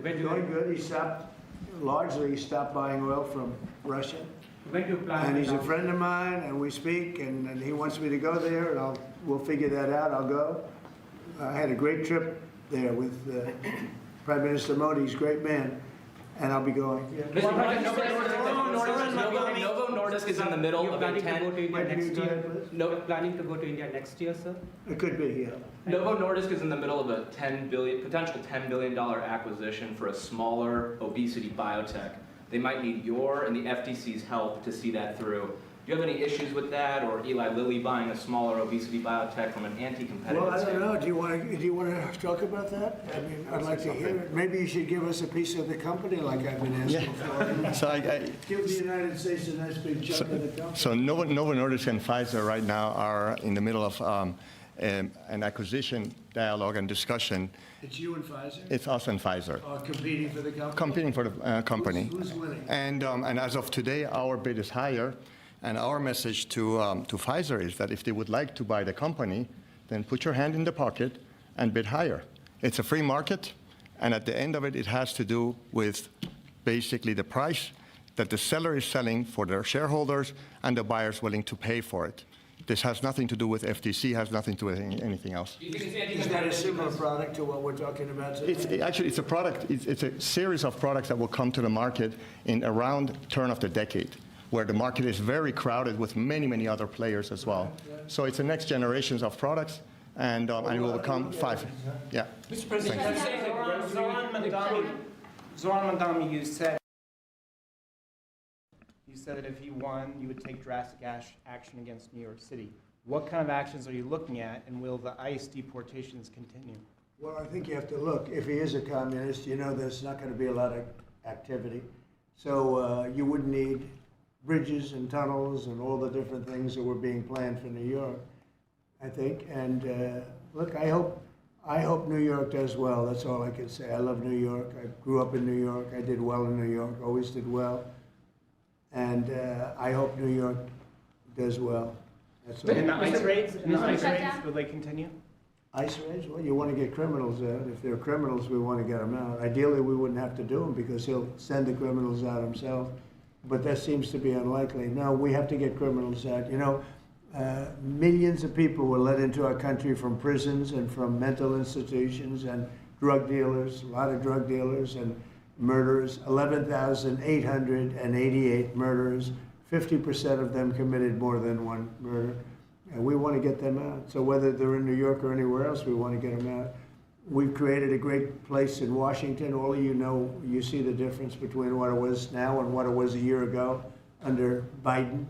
Going good. He stopped buying oil from Russia. When do you plan? And he's a friend of mine, and we speak, and he wants me to go there, and we'll figure that out. I'll go. I had a great trip there with Prime Minister Modi. He's a great man, and I'll be going. Yeah. Novo Nordisk is in the middle of a planning to go to India next year, sir? It could be, yeah. Novo Nordisk is in the middle of a potential $10 billion acquisition for a smaller obesity biotech. They might need your and the FTC's help to see that through. Do you have any issues with that, or Eli Lilly buying a smaller obesity biotech from an anti-competitive Well, I don't standpoint? know. Do you want to talk about that? I mean, I'd like to hear it. Maybe you should give us a piece of the company, like I've been asking for. So Give the United States a nice big chunk of the company. So Novo Nordisk and Pfizer right now are in the middle of an acquisition dialogue and discussion. It's you and Pfizer? It's us and Pfizer. Competing for the company? Competing for the company. Who's winning? And as of today, our bid is higher. And our message to Pfizer is that if they would like to buy the company, then put your hand in the pocket and bid higher. It's a free market, and at the end of it, it has to do with basically the price that the seller is selling for their shareholders and the buyers willing to pay for it. This has nothing to do with FTC, has nothing to do with anything else. Is that a similar product to what we're talking about today? It's a product, it's a series of products that will come to the market in around turn of the decade, where the market is very crowded with many, many other players as well. So it's the next generations of products, and it will become five. Yeah. Mr. President, Zoran Mandami, you said that if he won, you would take drastic action against New York City. What kind of actions are you looking at, and will the ICE deportations continue? Well, I think you have to look. If he is a communist, you know there's not going to be a lot of activity. So you wouldn't need bridges and tunnels and all the different things that were being planned for New York, I think. And look, I hope New York does well. That's all I can say. I love New York. I grew up in New York. I did well in New York, always did well. And I hope New York does well. That's all. And the ICE raids, will they continue? ICE raids? Well, you want to get criminals out. If they're criminals, we want to get them out. Ideally, we wouldn't have to do them because he'll send the criminals out himself. But that seems to be unlikely. No, we have to get criminals out. You know, millions of people were let into our country from prisons and from mental institutions and drug dealers, a lot of drug dealers and murderers, 11,888 murderers. 50% of them committed more than one murder. And we want to get them out. So whether they're in New York or anywhere else, we want to get them out. We've created a great place in Washington. All of you know, you see the difference between what it was now and what it was a year ago under Biden.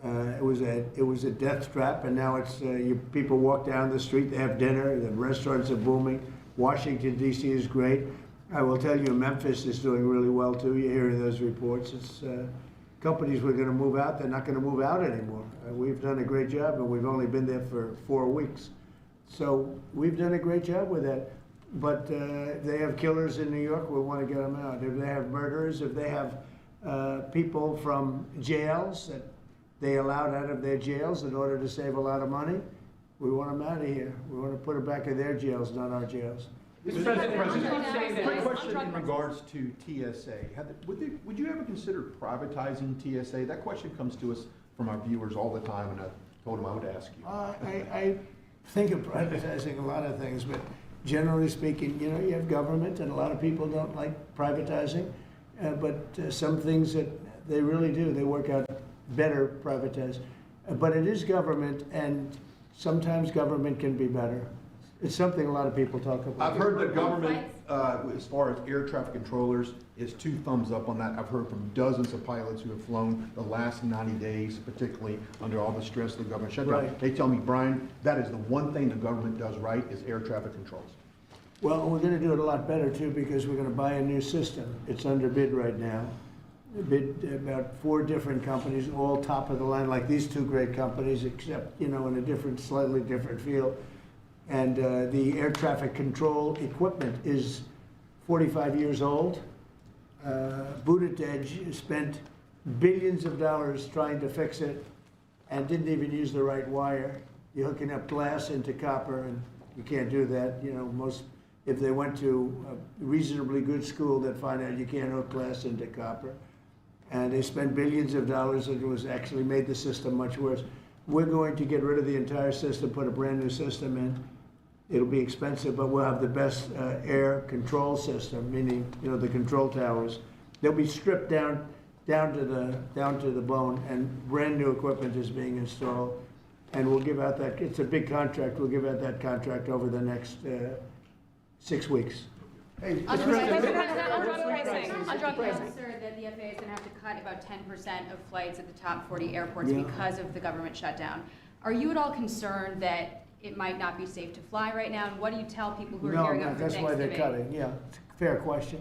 It was a death trap, and now it's people walk down the street, they have dinner, the restaurants are booming. Washington, D.C. is great. I will tell you, Memphis is doing really well too. You're hearing those reports. It's companies were going to move out. They're not going to move out anymore. We've done a great job, and we've only been there for 4 weeks. So we've done a great job with that. But they have killers in New York. We want to get them out. If they have murderers, if they have people from jails that they allowed out of their jails in order to save a lot of money, we want them out of here. We want to put them back in their jails, not our jails. Mr. President, quick question in regards to TSA. Would you ever consider privatizing TSA? That question comes to us from our viewers all the time, and I told them I would ask you. I think of privatizing a lot of things, but generally speaking, you know, you have government, and a lot of people don't like privatizing, but some things that they really do, they work out better privatized. But it is government, and sometimes government can be better. It's something a lot of people talk about. I've heard that government, as far as air traffic controllers, is 2 thumbs up on that. I've heard from dozens of pilots who have flown the last 90 days, particularly under all the stress of the government shutdown. Right. They tell me, Brian, that is the one thing the government does right is air traffic controls. Well, we're going to do it a lot better too, because we're going to buy a new system. It's under bid right now. Bid about 4 different companies, all top of the line, like these 2 great companies, except, you know, in a slightly different field. And the air traffic control equipment is 45 years old. Buttigieg spent billions of dollars trying to fix it and didn't even use the right wire. You're hooking up glass into copper, and you can't do that. You know, most if they went to a reasonably good school, they'd find out you can't hook glass into copper. And they spent billions of dollars, and it was actually made the system much worse. We're going to get rid of the entire system, put a brand new system in. It'll be expensive, but we'll have the best air control system, meaning, you know, the control towers. They'll be stripped down to the bone, and brand new equipment is being installed. And we'll give out that, it's a big contract, we'll give out that contract over the next 6 weeks. Hey, On drug pricing. Sir, that the FAA is going to have to cut about 10% of flights at the top 40 airports Yeah. because of the government shutdown. Are you at all concerned that it might not be safe to fly right now? And what do you tell people who are No, gearing no, up for that's why Thanksgiving? they're cutting, yeah, it's a fair question.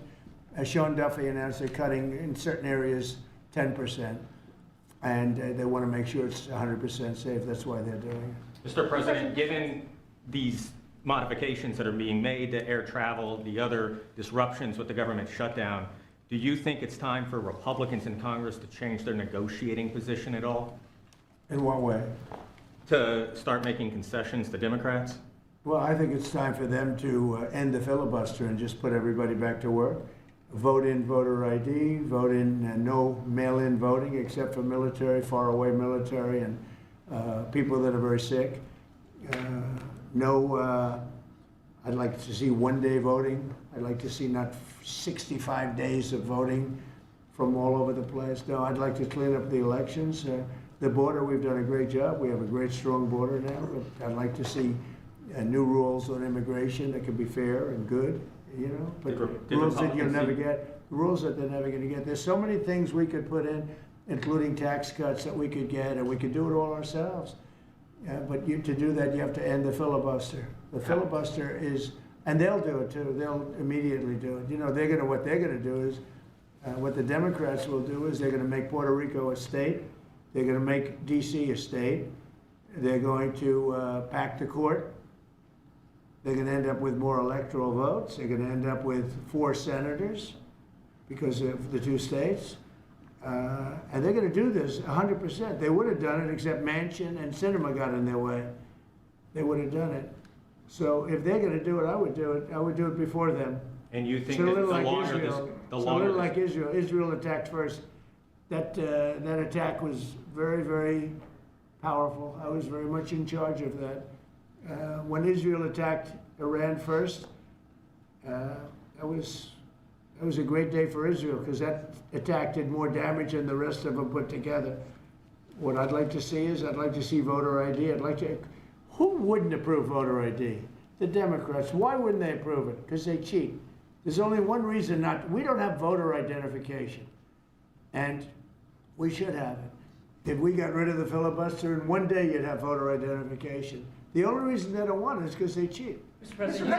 Sean Duffy announced they're cutting in certain areas 10%, and they want to make sure it's 100% safe, that's why they're doing it. Mr. President, given these modifications that are being made to air travel, the other disruptions with the government shutdown, do you think it's time for Republicans in Congress to change their negotiating position at all? In what way? To start making concessions to Democrats? Well, I think it's time for them to end the filibuster and just put everybody back to work. Vote in voter ID, vote in no mail-in voting except for military, faraway military, and people that are very sick. I'd like to see one-day voting. I'd like to see not 65 days of voting from all over the place. No, I'd like to clean up the elections. The border, we've done a great job. We have a great, strong border now. But I'd like to see new rules on immigration that can be fair and good, you know. But Did rules that you'll Republicans never see- get, rules that they're never going to get. There's so many things we could put in, including tax cuts that we could get, and we could do it all ourselves. But to do that, you have to end the filibuster. The filibuster is, and they'll do it too. They'll immediately do it. You know, what they're gonna do is, what the Democrats will do is they're gonna make Puerto Rico a state. They're gonna make DC a state. They're going to pack the court. They're gonna end up with more electoral votes. They're gonna end up with 4 senators because of the 2 states. And they're going to do this 100%. They would have done it, except Manchin and Sinema got in their way. They would have done it. So if they're going to do it, I would do it. I would do it before them. And you It's think a that little the like longer this, Israel. the It's a longer little this- like Israel. Israel attacked first. That attack was very, very powerful. I was very much in charge of that. When Israel attacked Iran first, it was a great day for Israel because that attack did more damage than the rest of them put together. What I'd like to see is I'd like to see voter ID. Who wouldn't approve voter ID? The Democrats. Why wouldn't they approve it? Because they cheat. There's only one reason we don't have voter identification. And we should have it. If we got rid of the filibuster, in one day you'd have voter identification. The only reason they don't want it is because they cheat. Mr. President,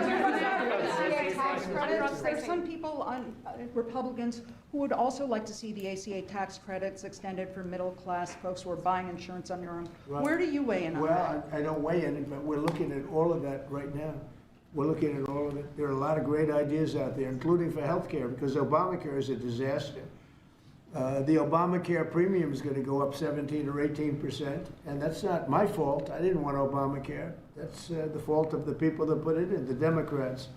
there are some people on Republicans who would also like to see the ACA tax credits extended for middle-class folks who are buying insurance on their own. Right. Where do you weigh in on that? Well, I don't weigh in it, but we're looking at all of that right now. We're looking at all of it. There are a lot of great ideas out there, including for health care, because Obamacare is a disaster. The Obamacare premium is going to go up 17 or 18%, and that's not my fault. I didn't want Obamacare. That's the fault of the people that put it in, the Democrats.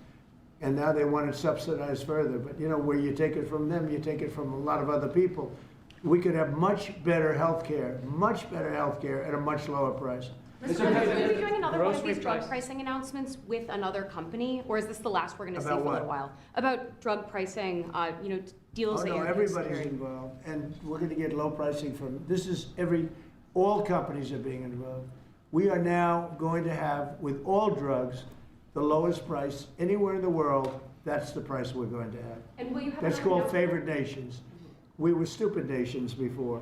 And now they want it subsidized further. But you know, where you take it from them, you take it from a lot of other people. We could have much better health care at a much lower price. Mr. President, Are you doing another one of Grocery these drug price. pricing announcements with another company, or is this the last we're going to see for About a little what? while? About drug pricing, deals Oh, that no, you're everybody's considering. involved, and we're going to get low pricing from, all companies are being involved. We are now going to have, with all drugs, the lowest price anywhere in the world. That's the price we're going to have. And will you have That's another called announcement? favored nations. We were stupid nations before.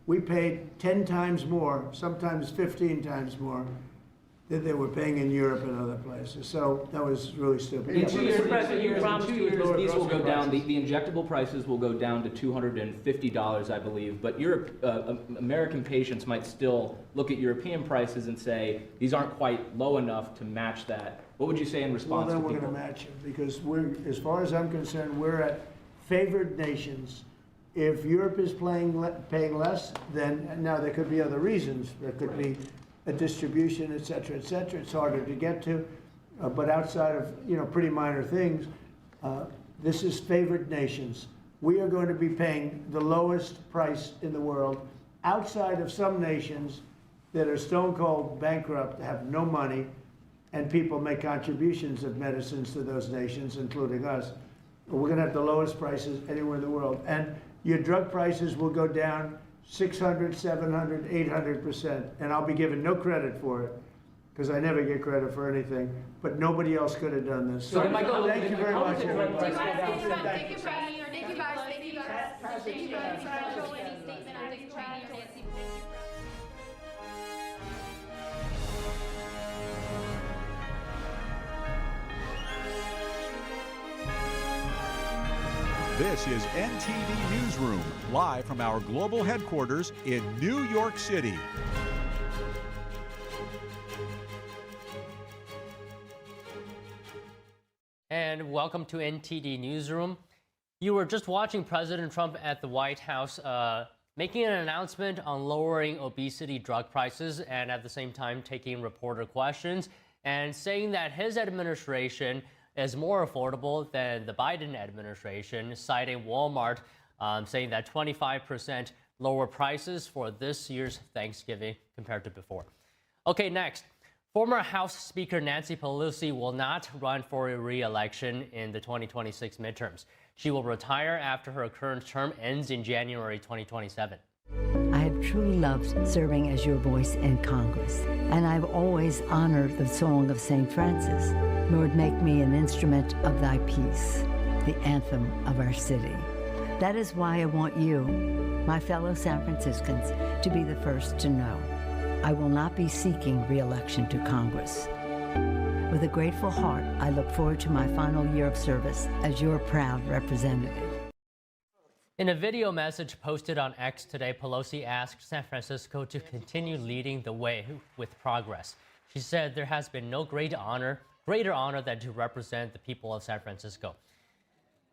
We paid 10 times more, sometimes 15 times more, than they were paying in Europe and other places. So that was really stupid. In Yeah, 2 years, Mr. President, you in promised 2 you would years, lower these will go grocery down, the prices. injectable prices will go down to $250, I believe, but American patients might still look at European prices and say, these aren't quite low enough to match that. What would you say in Well, response to then we're people? going to match it, because as far as I'm concerned, we're at favored nations. If Europe is paying less, then, now there could be other reasons. There could be a distribution, et cetera, et cetera. It's harder to get to. But outside of, pretty minor things, this is favored nations. We are going to be paying the lowest price in the world outside of some nations that are stone cold bankrupt, have no money, and people make contributions of medicines to those nations, including us. We're going to have the lowest prices anywhere in the world. And your drug prices will go down 600, 700, 800%. And I'll be given no credit for it, because I never get credit for anything. But nobody else could have done this. So Thank you very much. Thank you, guys. Thank you, guys. Thank you, guys. This is NTD Newsroom, live from our global headquarters in New York City. And welcome to NTD Newsroom. You were just watching President Trump at the White House making an announcement on lowering obesity drug prices and at the same time taking reporter questions and saying that his administration is more affordable than the Biden administration, citing Walmart, saying that 25% lower prices for this year's Thanksgiving compared to before. Okay, next. Former House Speaker Nancy Pelosi will not run for a re-election in the 2026 midterms. She will retire after her current term ends in January 2027. I have truly loved serving as your voice in Congress, and I've always honored the Song of St. Francis. Lord, make me an instrument of thy peace, the anthem of our city. That is why I want you, my fellow San Franciscans, to be the first to know. I will not be seeking re-election to Congress. With a grateful heart, I look forward to my final year of service as your proud representative. In a video message posted on X today, Pelosi asked San Francisco to continue leading the way with progress. She said there has been no greater honor than to represent the people of San Francisco.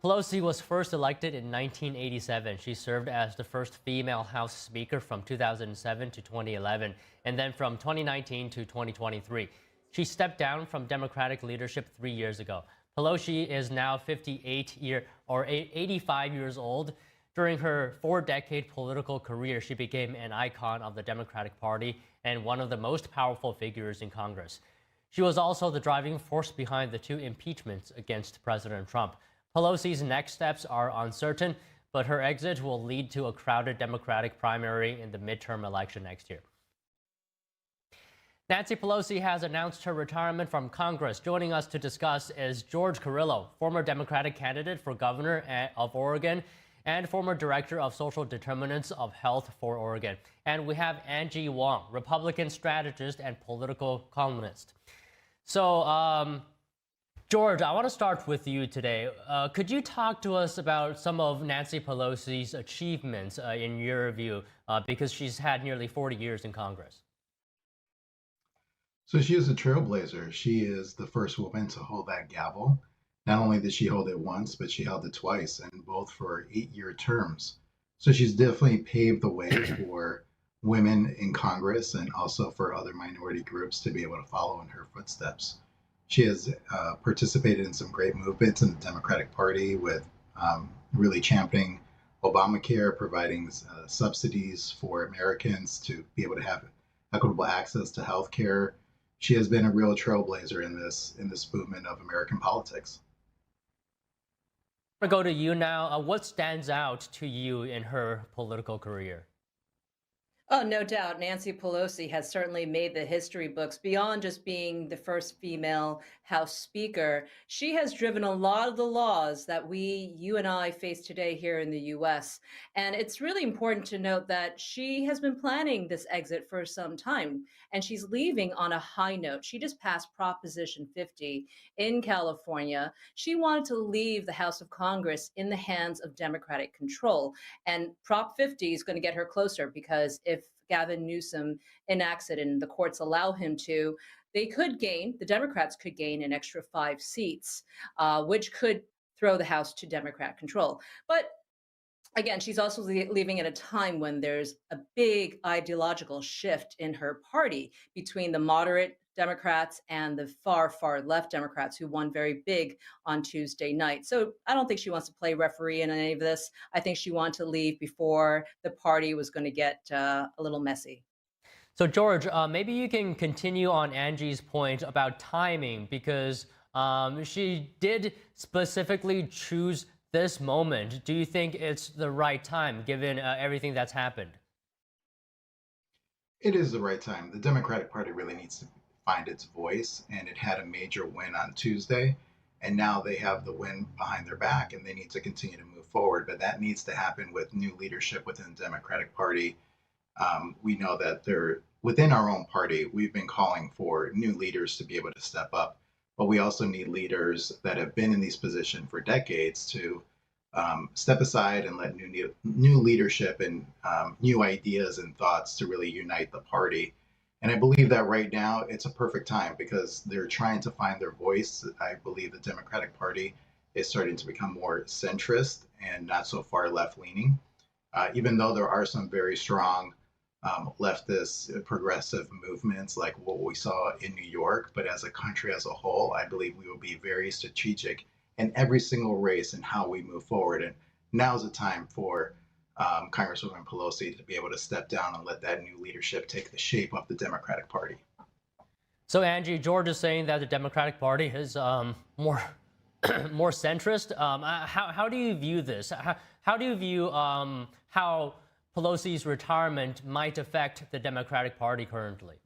Pelosi was first elected in 1987. She served as the first female House Speaker from 2007 to 2011, and then from 2019 to 2023. She stepped down from Democratic leadership 3 years ago. Pelosi is now 85 years old. During her 4-decade political career, she became an icon of the Democratic Party and one of the most powerful figures in Congress. She was also the driving force behind the 2 impeachments against President Trump. Pelosi's next steps are uncertain, but her exit will lead to a crowded Democratic primary in the midterm election next year. Nancy Pelosi has announced her retirement from Congress. Joining us to discuss is George Carrillo, former Democratic candidate for governor of Oregon and former director of social determinants of health for Oregon. And we have Angie Wong, Republican strategist and political columnist. So, George, I want to start with you today. Could you talk to us about some of Nancy Pelosi's achievements in your view, because she's had nearly 40 years in Congress? So she is a trailblazer. She is the first woman to hold that gavel. Not only did she hold it once, but she held it twice, and both for 8-year terms. So she's definitely paved the way for women in Congress and also for other minority groups to be able to follow in her footsteps. She has participated in some great movements in the Democratic Party with really championing Obamacare, providing subsidies for Americans to be able to have equitable access to health care. She has been a real trailblazer in this movement of American politics. I'm going to go to you now. What stands out to you in her political career? Oh, no doubt. Nancy Pelosi has certainly made the history books beyond just being the first female House Speaker. She has driven a lot of the laws that you and I face today here in the U.S. And it's really important to note that she has been planning this exit for some time, and she's leaving on a high note. She just passed Proposition 50 in California. She wanted to leave the House of Congress in the hands of Democratic control. And Prop 50 is going to get her closer, because if Gavin Newsom enacts it and the courts allow him to, the Democrats could gain an extra 5 seats, which could throw the House to Democrat control. But again, she's also leaving at a time when there's a big ideological shift in her party between the moderate Democrats and the far, far left Democrats who won very big on Tuesday night. So I don't think she wants to play referee in any of this. I think she wanted to leave before the party was going to get a little messy. So George, maybe you can continue on Angie's point about timing, because she did specifically choose this moment. Do you think it's the right time, given everything that's happened? It is the right time. The Democratic Party really needs to find its voice, and it had a major win on Tuesday, and now they have the win behind their back, and they need to continue to move forward. But that needs to happen with new leadership within the Democratic Party. We know that within our own party, we've been calling for new leaders to be able to step up, but we also need leaders that have been in these positions for decades to step aside and let new leadership and new ideas and thoughts to really unite the party. And I believe that right now it's a perfect time because they're trying to find their voice. I believe the Democratic Party is starting to become more centrist and not so far left-leaning, even though there are some very strong leftist progressive movements like what we saw in New York. But as a country as a whole, I believe we will be very strategic in every single race and how we move forward. And now's the time for Congresswoman Pelosi to be able to step down and let that new leadership take the shape of the Democratic Party. So Angie, George is saying that the Democratic Party is more centrist. How do you view this? How do you view how Pelosi's retirement might affect the Democratic Party currently?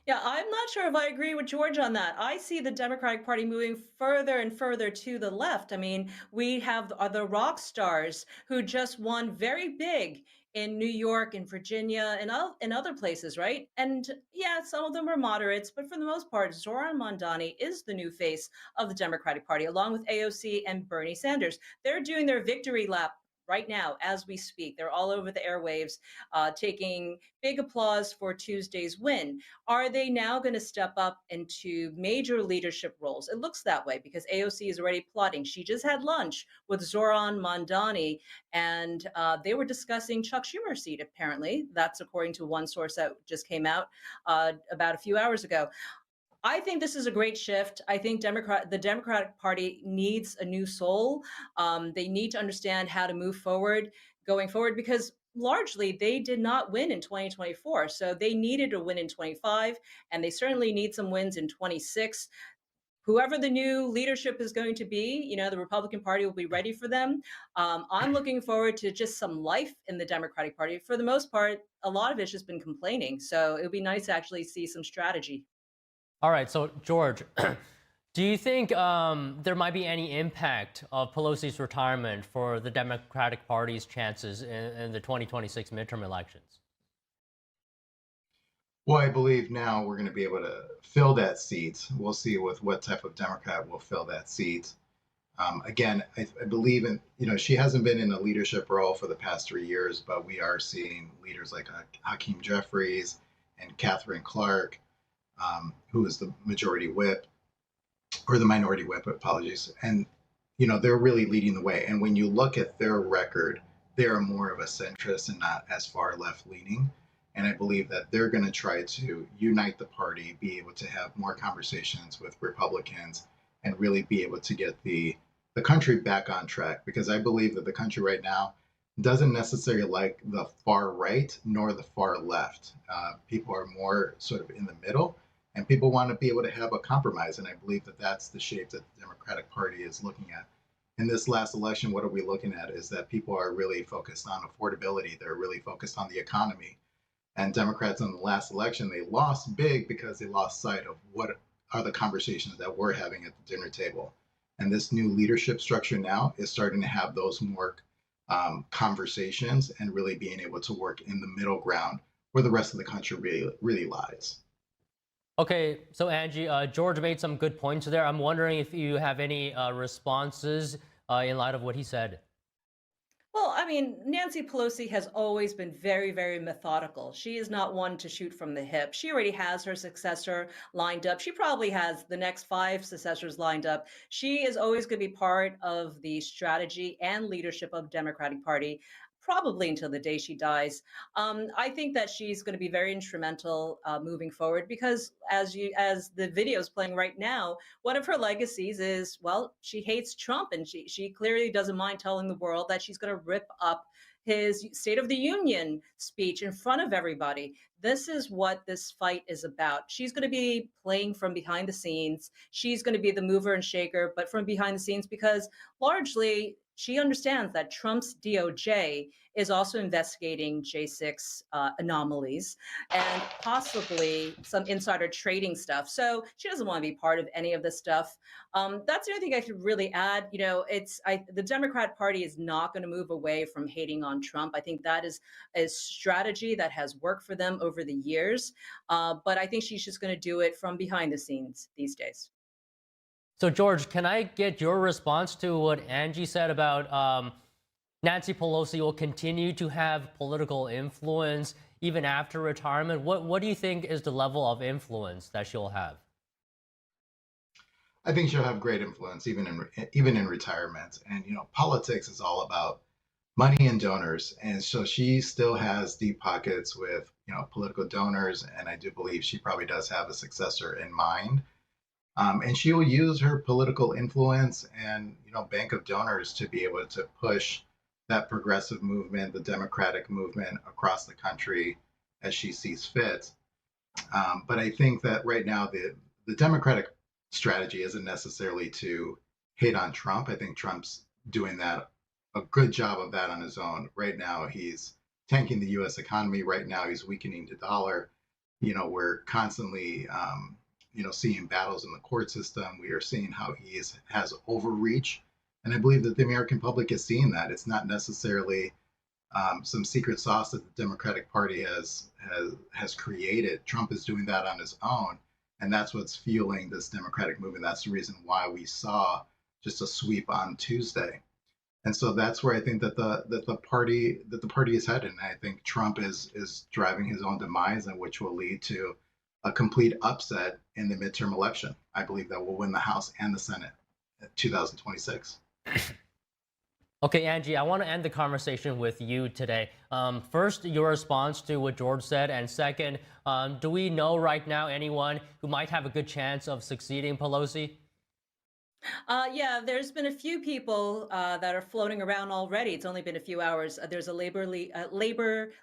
Yeah, I'm not sure if I agree with George on that. I see the Democratic Party moving further and further to the left. I mean, we have the rock stars who just won very big in New York and Virginia and other places, right? And yeah, some of them are moderates, but for the most part, Zoran Mondani is the new face of the Democratic Party, along with AOC and Bernie Sanders. They're doing their victory lap right now as we speak. They're all over the airwaves, taking big applause for Tuesday's win. Are they now going to step up into major leadership roles? It looks that way because AOC is already plotting. She just had lunch with Zoran Mondani, and they were discussing Chuck Schumer's seat, apparently. That's according to one source that just came out about a few hours ago. I think this is a great shift. I think the Democratic Party needs a new soul. They need to understand how to move forward, going forward, because largely they did not win in 2024. So they needed a win in 25, and they certainly need some wins in 26. Whoever the new leadership is going to be, you know, the Republican Party will be ready for them. I'm looking forward to just some life in the Democratic Party. For the most part, a lot of it's just been complaining. So it would be nice to actually see some strategy. All right, so George, do you think there might be any impact of Pelosi's retirement for the Democratic Party's chances in the 2026 midterm elections? Well, I believe now we're going to be able to fill that seat. We'll see with what type of Democrat will fill that seat. Again, I believe in, you know, she hasn't been in a leadership role for the past 3 years, but we are seeing leaders like Hakeem Jeffries and Catherine Clark, who is the majority whip, or the minority whip, apologies. And, you know, they're really leading the way. And when you look at their record, they're more of a centrist and not as far left-leaning. And I believe that they're going to try to unite the party, be able to have more conversations with Republicans, and really be able to get the country back on track. Because I believe that the country right now doesn't necessarily like the far right nor the far left. People are more sort of in the middle, and people want to be able to have a compromise. And I believe that that's the shape that the Democratic Party is looking at. In this last election, what are we looking at is that people are really focused on affordability. They're really focused on the economy. And Democrats in the last election, they lost big because they lost sight of what are the conversations that we're having at the dinner table. And this new leadership structure now is starting to have those more conversations and really being able to work in the middle ground where the rest of the country really lies. Okay, so Angie, George made some good points there. I'm wondering if you have any responses in light of what he said. Well, I mean, Nancy Pelosi has always been very, very methodical. She is not one to shoot from the hip. She already has her successor lined up. She probably has the next 5 successors lined up. She is always going to be part of the strategy and leadership of the Democratic Party. probably until the day she dies. I think that she's going to be very instrumental moving forward because as the video is playing right now, one of her legacies is, well, she hates Trump, and she clearly doesn't mind telling the world that she's going to rip up his State of the Union speech in front of everybody. This is what this fight is about. She's going to be playing from behind the scenes. She's going to be the mover and shaker, but from behind the scenes, because largely she understands that Trump's DOJ is also investigating J6 anomalies and possibly some insider trading stuff. So she doesn't want to be part of any of this stuff. That's the only thing I could really add. You know, the Democrat Party is not going to move away from hating on Trump. I think that is a strategy that has worked for them over the years. But I think she's just going to do it from behind the scenes these days. So, George, can I get your response to what Angie said about Nancy Pelosi will continue to have political influence even after retirement? What do you think is the level of influence that she'll have? I think she'll have great influence even in retirement. And you know, politics is all about money and donors, and so she still has deep pockets with political donors. And I do believe she probably does have a successor in mind. And she will use her political influence and bank of donors to be able to push that progressive movement, the Democratic movement across the country as she sees fit. But I think that right now the Democratic strategy isn't necessarily to hate on Trump. I think Trump's doing a good job of that on his own. Right now, he's tanking the U.S. economy. Right now, he's weakening the dollar. We're constantly seeing battles in the court system. We are seeing how he has overreach. And I believe that the American public is seeing that. It's not necessarily some secret sauce that the Democratic Party has created. Trump is doing that on his own. And that's what's fueling this Democratic movement. That's the reason why we saw just a sweep on Tuesday. And so that's where I think that the party is headed. And I think Trump is driving his own demise, and which will lead to a complete upset in the midterm election. I believe that we'll win the House and the Senate in 2026. Okay, Angie, I want to end the conversation with you today. First, your response to what George said, and second, do we know right now anyone who might have a good chance of succeeding Pelosi? Yeah, there's been a few people that are floating around already. It's only been a few hours. There's a labor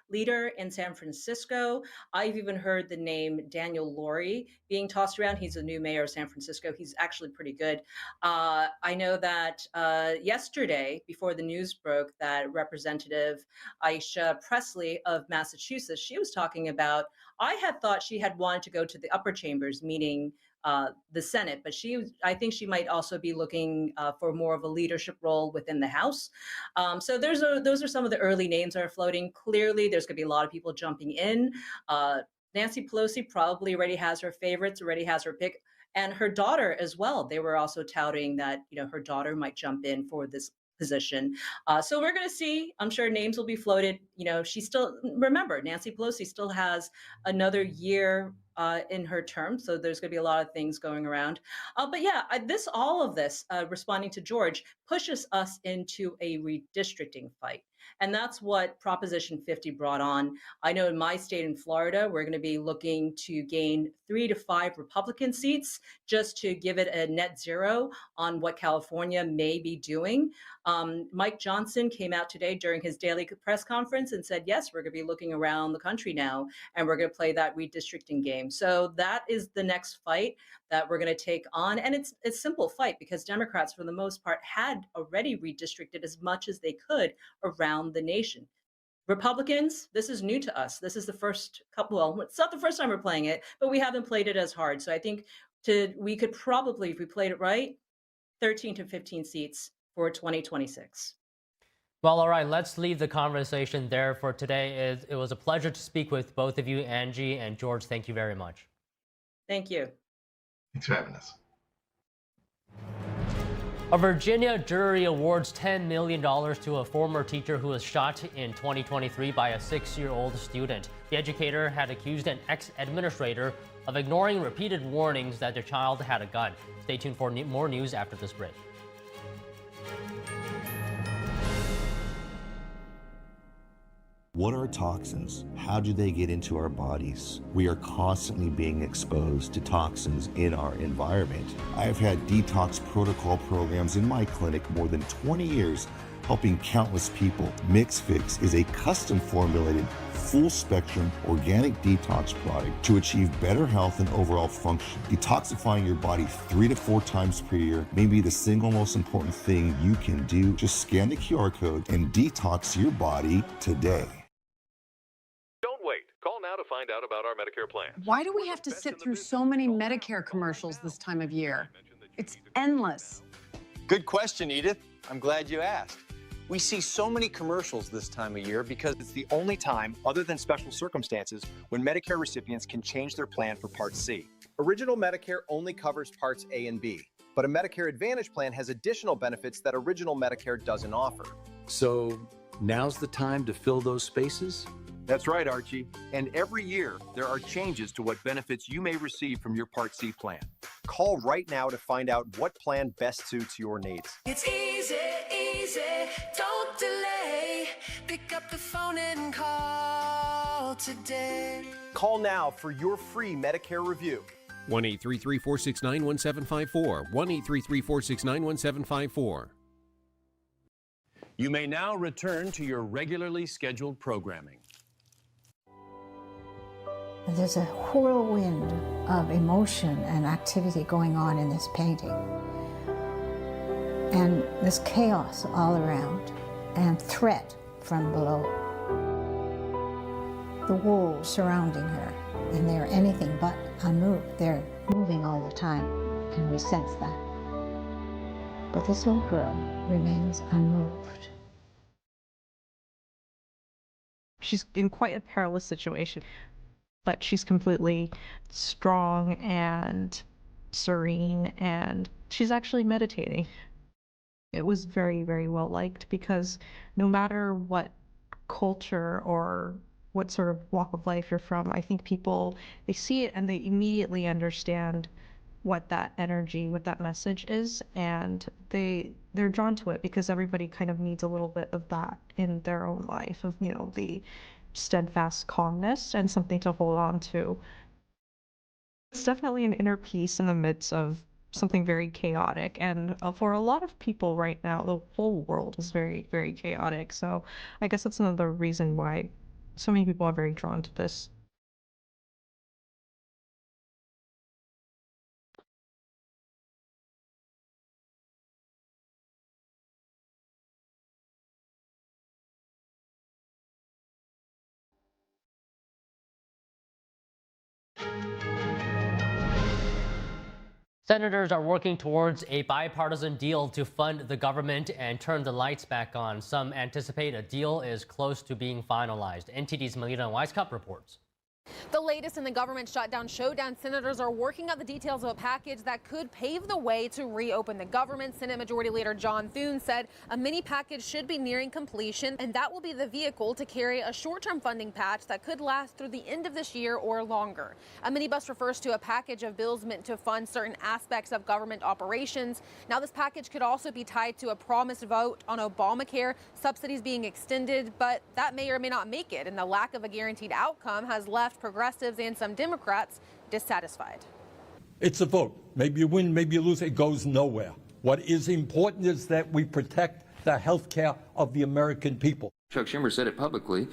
leader in San Francisco. I've even heard the name Daniel Lurie being tossed around. He's a new mayor of San Francisco. He's actually pretty good. I know that yesterday, before the news broke, that Representative Aisha Presley of Massachusetts, she was talking about, I had thought she had wanted to go to the upper chambers, meaning the Senate, but I think she might also be looking for more of a leadership role within the House. So those are some of the early names that are floating. Clearly, there's going to be a lot of people jumping in. Nancy Pelosi probably already has her favorites, already has her pick, and her daughter as well. They were also touting that her daughter might jump in for this position. So we're going to see. I'm sure names will be floated. Remember, Nancy Pelosi still has another year in her term, so there's going to be a lot of things going around. But yeah, all of this, responding to George, pushes us into a redistricting fight. And that's what Proposition 50 brought on. I know in my state in Florida, we're going to be looking to gain 3 to 5 Republican seats just to give it a net zero on what California may be doing. Mike Johnson came out today during his daily press conference and said, yes, we're going to be looking around the country now, and we're going to play that redistricting game. So that is the next fight that we're going to take on. And it's a simple fight because Democrats, for the most part, had already redistricted as much as they could around the nation. Republicans, this is new to us. This is the first couple, well, it's not the first time we're playing it, but we haven't played it as hard. So I think we could probably, if we played it right, 13 to 15 seats for 2026. Well, all right, let's leave the conversation there for today. It was a pleasure to speak with both of you, Angie and George. Thank you very much. Thank you. Thanks for having us. A Virginia jury awards $10 million to a former teacher who was shot in 2023 by a 6-year-old student. The educator had accused an ex-administrator of ignoring repeated warnings that their child had a gun. Stay tuned for more news after this break. What are toxins? How do they get into our bodies? We are constantly being exposed to toxins in our environment. I've had detox protocol programs in my clinic more than 20 years, helping countless people. MixFix is a custom formulated, full-spectrum organic detox product to achieve better health and overall function. Detoxifying your body 3 to 4 times per year may be the single most important thing you can do. Just scan the QR code and detox your body today. Don't wait. Call now to find out about our Medicare plan. Why do we have to sit through so many Medicare commercials this time of year? It's endless. Good question, Edith. I'm glad you asked. We see so many commercials this time of year because it's the only time, other than special circumstances, when Medicare recipients can change their plan for Part C. Original Medicare only covers Parts A and B, but a Medicare Advantage plan has additional benefits that Original Medicare doesn't offer. So now's the time to fill those spaces? That's right, Archie. And every year, there are changes to what benefits you may receive from your Part C plan. Call right now to find out what plan best suits your needs. It's easy, easy, don't delay. Pick up the phone and call today. Call now for your free Medicare review. 1-833-469-1754. 1-833-469-1754. You may now return to your regularly scheduled programming. There's a whirlwind of emotion and activity going on in this painting. And there's chaos all around and threat from below. The wolves surrounding her, and they're anything but unmoved. They're moving all the time, and we sense that. But this little girl remains unmoved. She's in quite a perilous situation, but she's completely strong and serene, and she's actually meditating. It was very, very well liked because no matter what culture or what sort of walk of life you're from, I think people, they see it and they immediately understand what that energy, what that message is, and they're drawn to it because everybody kind of needs a little bit of that in their own life, of, you know, the steadfast calmness and something to hold on to. It's definitely an inner peace in the midst of something very chaotic, and for a lot of people right now, the whole world is very, very chaotic. So I guess that's another reason why so many people are very drawn to this. Senators are working towards a bipartisan deal to fund the government and turn the lights back on. Some anticipate a deal is close to being finalized. NTD's Melina Weisskopf reports. The latest in the government shutdown showdown, senators are working out the details of a package that could pave the way to reopen the government. Senate Majority Leader John Thune said a mini package should be nearing completion, and that will be the vehicle to carry a short-term funding patch that could last through the end of this year or longer. A minibus refers to a package of bills meant to fund certain aspects of government operations. Now, this package could also be tied to a promised vote on Obamacare, subsidies being extended, but that may or may not make it, and the lack of a guaranteed outcome has left progressives and some Democrats dissatisfied. It's a vote. Maybe you win, maybe you lose. It goes nowhere. What is important is that we protect the health care of the American people. Chuck Schumer said it publicly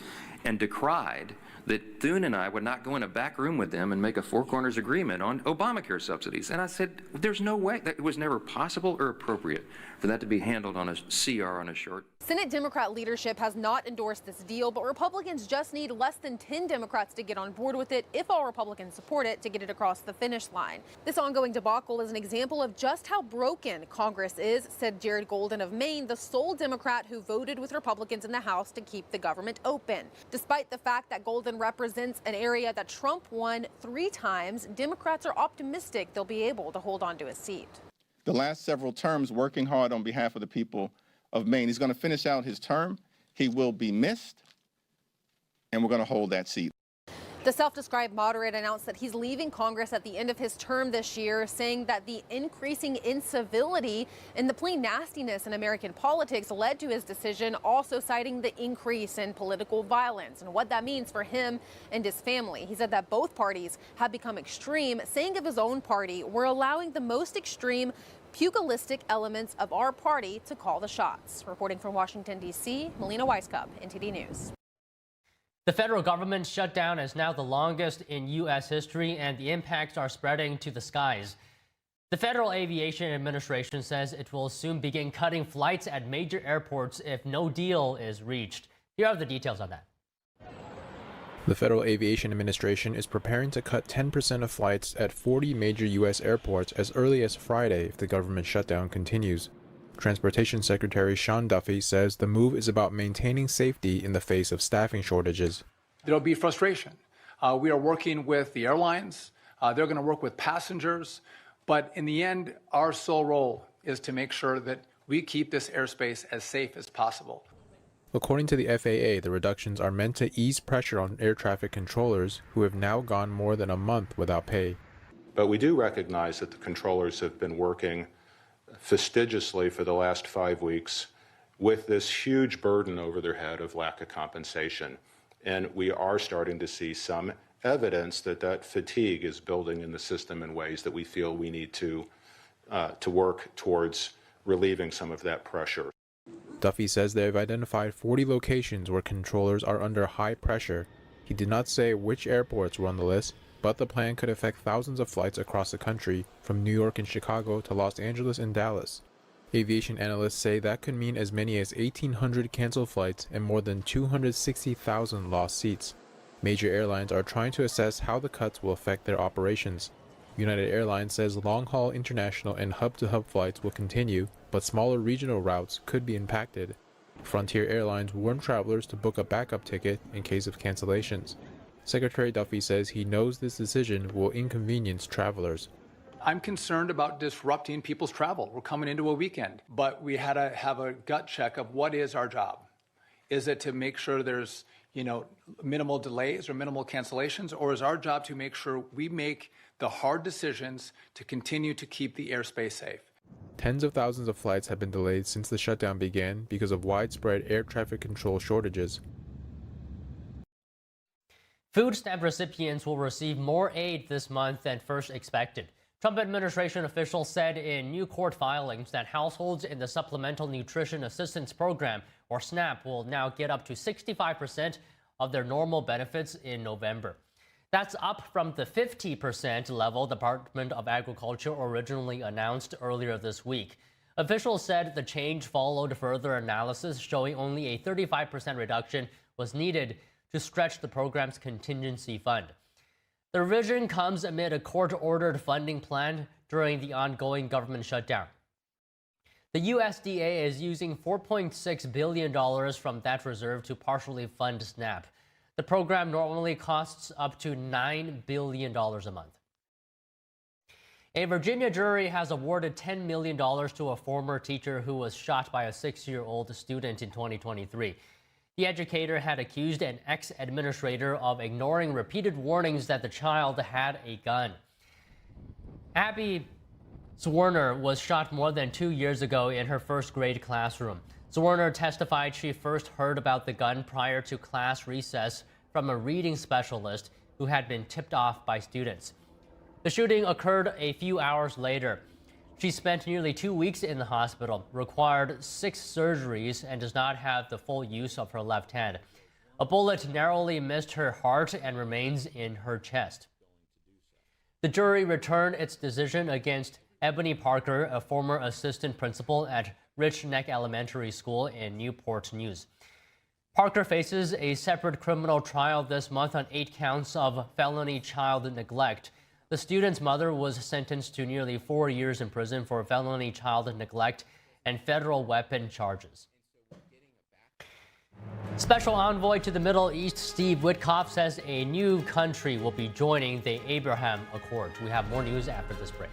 and decried that Thune and I would not go in a back room with them and make a four corners agreement on Obamacare subsidies. And I said, there's no way. That it was never possible or appropriate for that to be handled on a CR on a short. Senate Democrat leadership has not endorsed this deal, but Republicans just need less than 10 Democrats to get on board with it if all Republicans support it to get it across the finish line. This ongoing debacle is an example of just how broken Congress is, said Jared Golden of Maine, the sole Democrat who voted with Republicans in the House to keep the government open. Despite the fact that Golden represents an area that Trump won 3 times, Democrats are optimistic they'll be able to hold on to a seat. The last several terms working hard on behalf of the people of Maine. He's going to finish out his term. He will be missed, and we're going to hold that seat. The self-described moderate announced that he's leaving Congress at the end of his term this year, saying that the increasing incivility and the plain nastiness in American politics led to his decision, also citing the increase in political violence and what that means for him and his family. He said that both parties have become extreme, saying of his own party, "We're allowing the most extreme pugilistic elements of our party to call the shots." Reporting from Washington, D.C., Melina Weisskopf, NTD News. The federal government shutdown is now the longest in U.S. history, and the impacts are spreading to the skies. The Federal Aviation Administration says it will soon begin cutting flights at major airports if no deal is reached. Here are the details on that. The Federal Aviation Administration is preparing to cut 10% of flights at 40 major U.S. airports as early as Friday if the government shutdown continues. Transportation Secretary Sean Duffy says the move is about maintaining safety in the face of staffing shortages. There'll be frustration. We are working with the airlines. They're going to work with passengers. But in the end, our sole role is to make sure that we keep this airspace as safe as possible. According to the FAA, the reductions are meant to ease pressure on air traffic controllers who have now gone more than a month without pay. But we do recognize that the controllers have been working fastidiously for the last 5 weeks with this huge burden over their head of lack of compensation. And we are starting to see some evidence that that fatigue is building in the system in ways that we feel we need to work towards relieving some of that pressure. Duffy says they have identified 40 locations where controllers are under high pressure. He did not say which airports were on the list, but the plan could affect thousands of flights across the country, from New York and Chicago to Los Angeles and Dallas. Aviation analysts say that could mean as many as 1,800 canceled flights and more than 260,000 lost seats. Major airlines are trying to assess how the cuts will affect their operations. United Airlines says long-haul international and hub-to-hub flights will continue, but smaller regional routes could be impacted. Frontier Airlines warned travelers to book a backup ticket in case of cancellations. Secretary Duffy says he knows this decision will inconvenience travelers. I'm concerned about disrupting people's travel. We're coming into a weekend, but we had to have a gut check of what is our job. Is it to make sure there's, minimal delays or minimal cancellations, or is our job to make sure we make the hard decisions to continue to keep the airspace safe? Tens of thousands of flights have been delayed since the shutdown began because of widespread air traffic control shortages. Food stamp recipients will receive more aid this month than first expected. Trump administration officials said in new court filings that households in the Supplemental Nutrition Assistance Program, or SNAP, will now get up to 65% of their normal benefits in November. That's up from the 50% level the Department of Agriculture originally announced earlier this week. Officials said the change followed further analysis showing only a 35% reduction was needed to stretch the program's contingency fund. The revision comes amid a court-ordered funding plan during the ongoing government shutdown. The USDA is using $4.6 billion from that reserve to partially fund SNAP. The program normally costs up to $9 billion a month. A Virginia jury has awarded $10 million to a former teacher who was shot by a 6-year-old student in 2023. The educator had accused an ex-administrator of ignoring repeated warnings that the child had a gun. Abby Zwerner was shot more than 2 years ago in her first-grade classroom. Zwerner testified she first heard about the gun prior to class recess from a reading specialist who had been tipped off by students. The shooting occurred a few hours later. She spent nearly 2 weeks in the hospital, required 6 surgeries, and does not have the full use of her left hand. A bullet narrowly missed her heart and remains in her chest. The jury returned its decision against Ebony Parker, a former assistant principal at Rich Neck Elementary School in Newport News. Parker faces a separate criminal trial this month on 8 counts of felony child neglect. The student's mother was sentenced to nearly 4 years in prison for felony child neglect and federal weapon charges. Special envoy to the Middle East, Steve Witkoff, says a new country will be joining the Abraham Accords. We have more news after this break.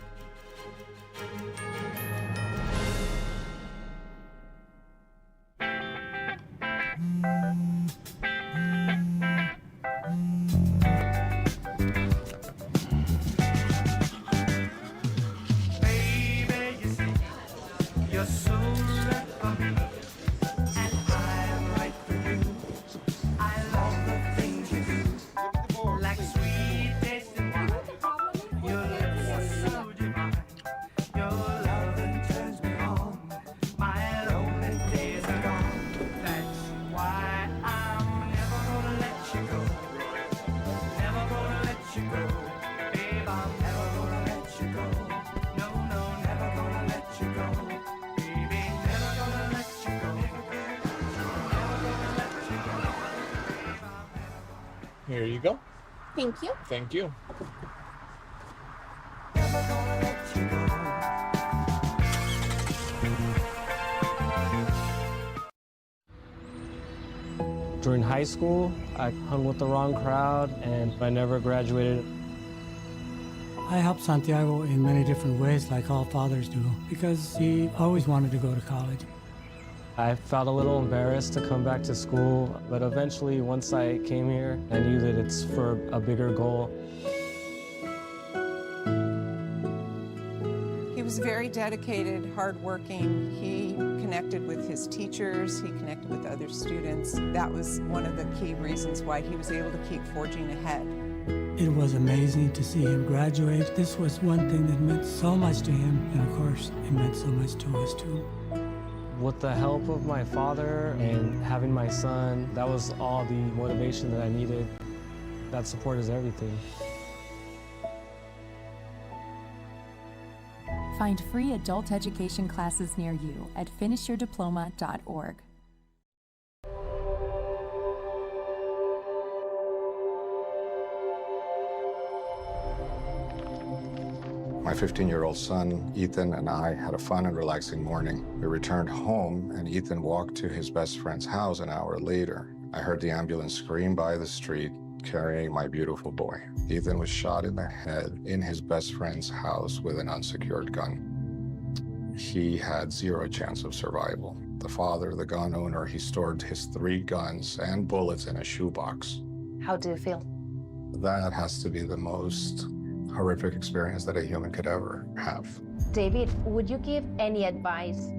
Here you go. Thank you. Thank you. During high school, I hung with the wrong crowd and I never graduated. I helped Santiago in many different ways, like all fathers do, because he always wanted to go to college. I felt a little embarrassed to come back to school, but eventually, once I came here, I knew that it's for a bigger goal. He was very dedicated, hardworking. He connected with his teachers. He connected with other students. That was one of the key reasons why he was able to keep forging ahead. It was amazing to see him graduate. This was one thing that meant so much to him, and of course, it meant so much to us too. With the help of my father and having my son, that was all the motivation that I needed. That support is everything. Find free adult education classes near you at finishyourdiploma.org. My 15-year-old son, Ethan, and I had a fun and relaxing morning. We returned home, and Ethan walked to his best friend's house an hour later. I heard the ambulance scream by the street, carrying my beautiful boy. Ethan was shot in the head in his best friend's house with an unsecured gun. He had zero chance of survival. The father, the gun owner, he stored his 3 guns and bullets in a shoebox. How do you feel? That has to be the most horrific experience that a human could ever have. David, would you give any advice?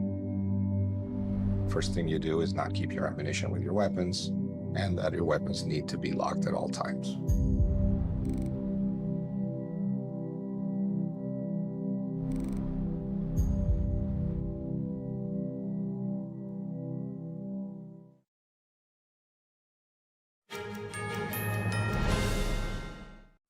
First thing you do is not keep your ammunition with your weapons, and that your weapons need to be locked at all times.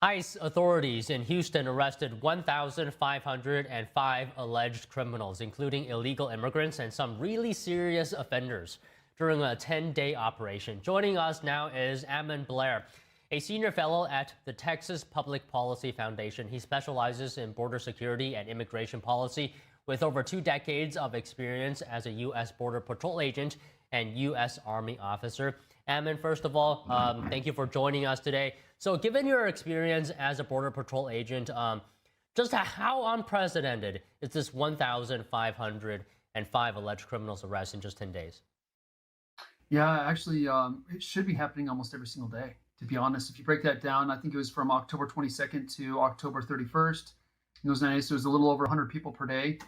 ICE authorities in Houston arrested 1,505 alleged criminals, including illegal immigrants and some really serious offenders, during a 10-day operation. Joining us now is Ammon Blair, a senior fellow at the Texas Public Policy Foundation. He specializes in border security and immigration policy with over 2 decades of experience as a U.S. Border Patrol agent and U.S. Army officer. Ammon, first of all, thank you for joining us today. So given your experience as a Border Patrol agent, just how unprecedented is this 1,505 alleged criminals arrest in just 10 days? Yeah, actually, it should be happening almost every single day, to be honest. If you break that down, I think it was from October 22nd to October 31st. In those 9 days, it was a little over 100 people per day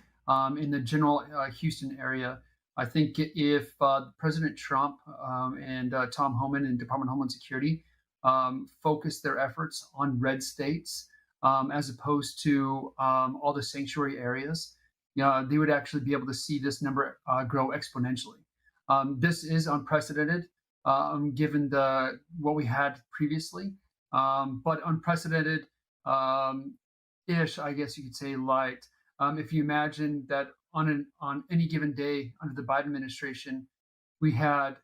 in the general Houston area. I think if President Trump and Tom Homan and Department of Homeland Security focused their efforts on red states as opposed to all the sanctuary areas, they would actually be able to see this number grow exponentially. This is unprecedented given what we had previously, but unprecedented ish, I guess you could say, light. If you imagine that on any given day under the Biden administration, we had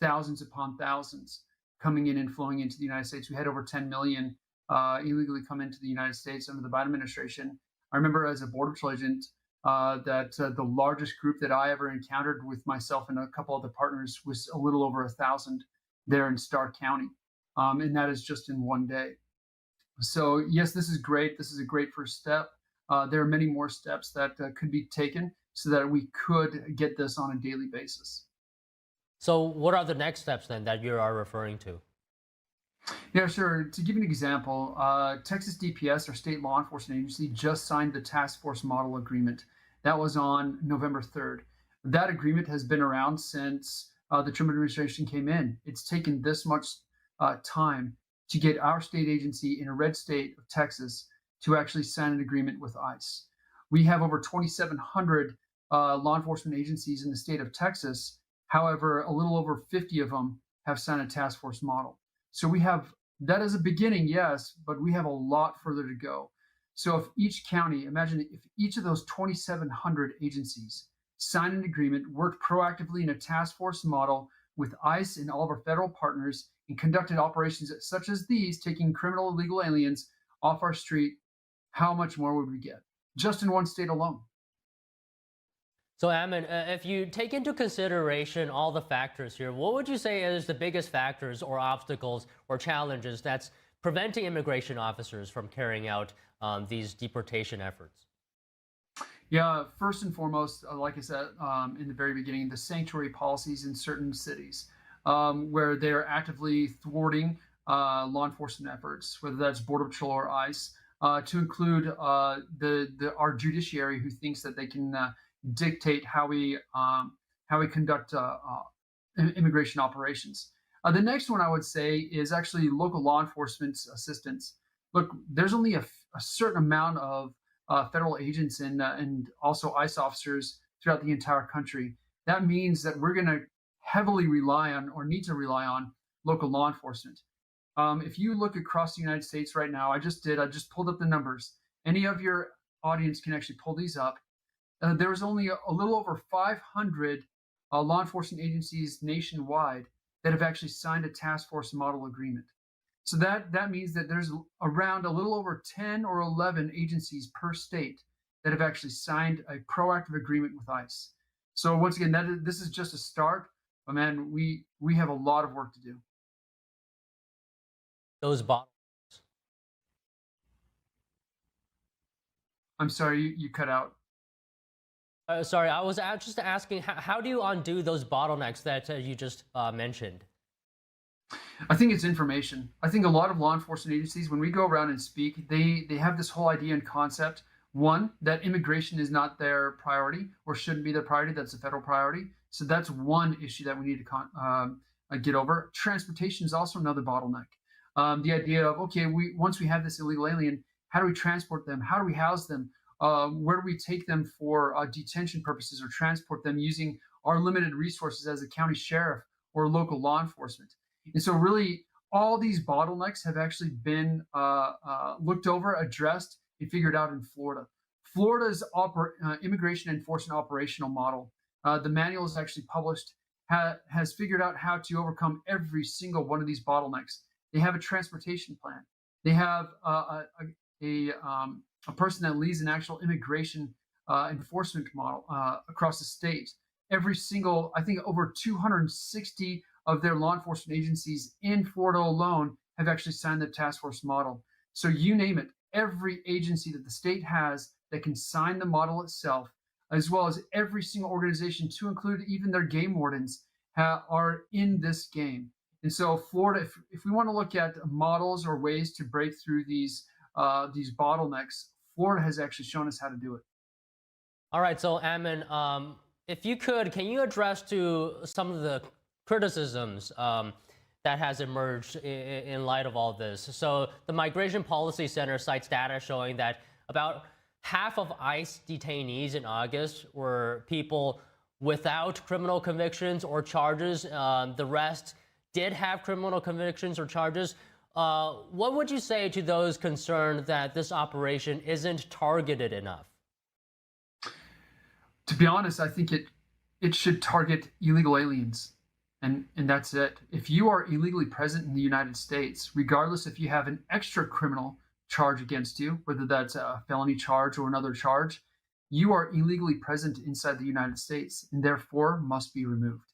thousands upon thousands coming in and flowing into the United States. We had over 10 million illegally come into the United States under the Biden administration. I remember as a Border Patrol agent that the largest group that I ever encountered with myself and a couple other partners was a little over 1,000 there in Starr County. And that is just in one day. So yes, this is great. This is a great first step. There are many more steps that could be taken so that we could get this on a daily basis. So what are the next steps then that you are referring to? Yeah, sure. To give you an example, Texas DPS, our state law enforcement agency, just signed the task force model agreement. That was on November 3rd. That agreement has been around since the Trump administration came in. It's taken this much time to get our state agency in a red state of Texas to actually sign an agreement with ICE. We have over 2,700 law enforcement agencies in the state of Texas. However, a little over 50 of them have signed a task force model. So we have, that is a beginning, yes, but we have a lot further to go. So if each county, imagine if each of those 2,700 agencies sign an agreement, work proactively in a task force model with ICE and all of our federal partners and conducted operations such as these, taking criminal illegal aliens off our street, how much more would we get? Just in one state alone. So, Ammon, if you take into consideration all the factors here, what would you say is the biggest factors or obstacles or challenges that's preventing immigration officers from carrying out these deportation efforts? Yeah, first and foremost, like I said in the very beginning, the sanctuary policies in certain cities where they are actively thwarting law enforcement efforts, whether that's Border Patrol or ICE, to include our judiciary, who thinks that they can dictate how we conduct immigration operations. The next one I would say is actually local law enforcement assistance. Look, there's only a certain amount of federal agents and also ICE officers throughout the entire country. That means that we're going to heavily rely on, or need to rely on, local law enforcement. If you look across the United States right now, I just pulled up the numbers. Any of your audience can actually pull these up. There was only a little over 500 law enforcement agencies nationwide that have actually signed a task force model agreement. So that means that there's around a little over 10 or 11 agencies per state that have actually signed a proactive agreement with ICE. So once again, this is just a start, but man, we have a lot of work to do. Those bottlenecks. I'm sorry, you cut out. Sorry, I was just asking, how do you undo those bottlenecks that you just mentioned? I think it's information. I think a lot of law enforcement agencies, when we go around and speak, they have this whole idea and concept. One, that immigration is not their priority or shouldn't be their priority. That's a federal priority. So that's one issue that we need to get over. Transportation is also another bottleneck. The idea of, okay, once we have this illegal alien, how do we transport them? How do we house them? Where do we take them for detention purposes or transport them using our limited resources as a county sheriff or local law enforcement? And so really, all these bottlenecks have actually been looked over, addressed, and figured out in Florida. Florida's immigration enforcement operational model, the manual is actually published, has figured out how to overcome every single one of these bottlenecks. They have a transportation plan. They have a person that leads an actual immigration enforcement model across the state. Every single, I think over 260 of their law enforcement agencies in Florida alone have actually signed the task force model. So you name it, every agency that the state has that can sign the model itself, as well as every single organization, to include even their game wardens, are in this game. And so Florida, if we want to look at models or ways to break through these bottlenecks, Florida has actually shown us how to do it. All right, so Ammon, if you could, can you address to some of the criticisms that has emerged in light of all this? So the Migration Policy Center cites data showing that about half of ICE detainees in August were people without criminal convictions or charges. The rest did have criminal convictions or charges. What would you say to those concerned that this operation isn't targeted enough? To be honest, I think it should target illegal aliens. And that's it. If you are illegally present in the United States, regardless if you have an extra criminal charge against you, whether that's a felony charge or another charge, you are illegally present inside the United States and therefore must be removed.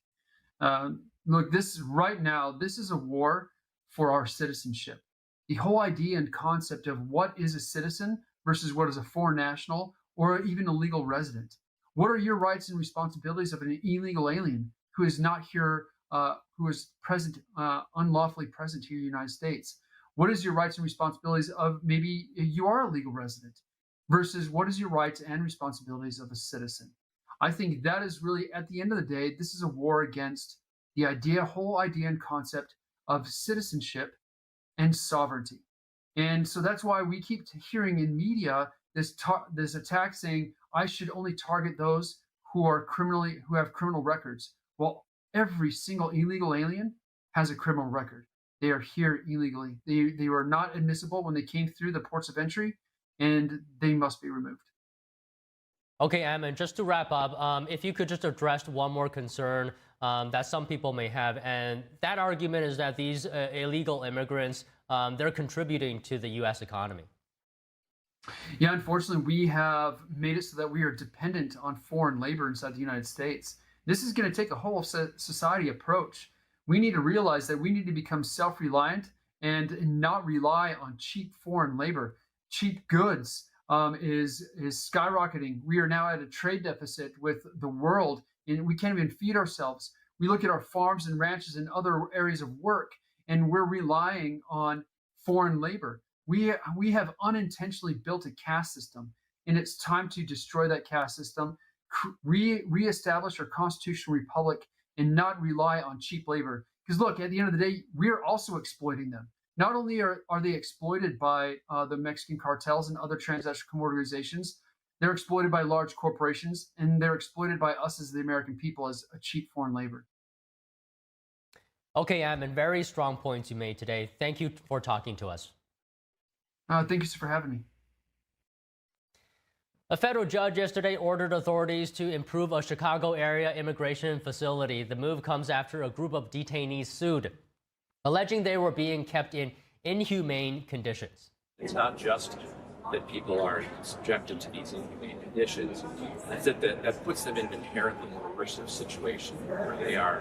Look, this is a war for our citizenship. The whole idea and concept of what is a citizen versus what is a foreign national or even a legal resident. What are your rights and responsibilities of an illegal alien who is not here, who is present, unlawfully present here in the United States? What is your rights and responsibilities of maybe you are a legal resident versus what is your rights and responsibilities of a citizen? I think that is really, at the end of the day, this is a war against the whole idea and concept of citizenship and sovereignty. And so that's why we keep hearing in media this attack saying, I should only target those who have criminal records. Well, every single illegal alien has a criminal record. They are here illegally. They were not admissible when they came through the ports of entry, and they must be removed. Okay, Ammon, just to wrap up, if you could just address one more concern that some people may have. And that argument is that these illegal immigrants, they're contributing to the U.S. economy. Yeah, unfortunately, we have made it so that we are dependent on foreign labor inside the United States. This is going to take a whole society approach. We need to realize that we need to become self-reliant and not rely on cheap foreign labor. Cheap goods is skyrocketing. We are now at a trade deficit with the world, and we can't even feed ourselves. We look at our farms and ranches and other areas of work, and we're relying on foreign labor. We have unintentionally built a caste system, and it's time to destroy that caste system, reestablish our constitutional republic, and not rely on cheap labor. Because look, at the end of the day, we're also exploiting them. Not only are they exploited by the Mexican cartels and other transnational organizations, they're exploited by large corporations, and they're exploited by us as the American people as a cheap foreign labor. Okay, Ammon, very strong points you made today. Thank you for talking to us. Thank you for having me. A federal judge yesterday ordered authorities to improve a Chicago area immigration facility. The move comes after a group of detainees sued, alleging they were being kept in inhumane conditions. It's not just that people are subjected to these inhumane conditions, it's that puts them in an inherently coercive situation where they are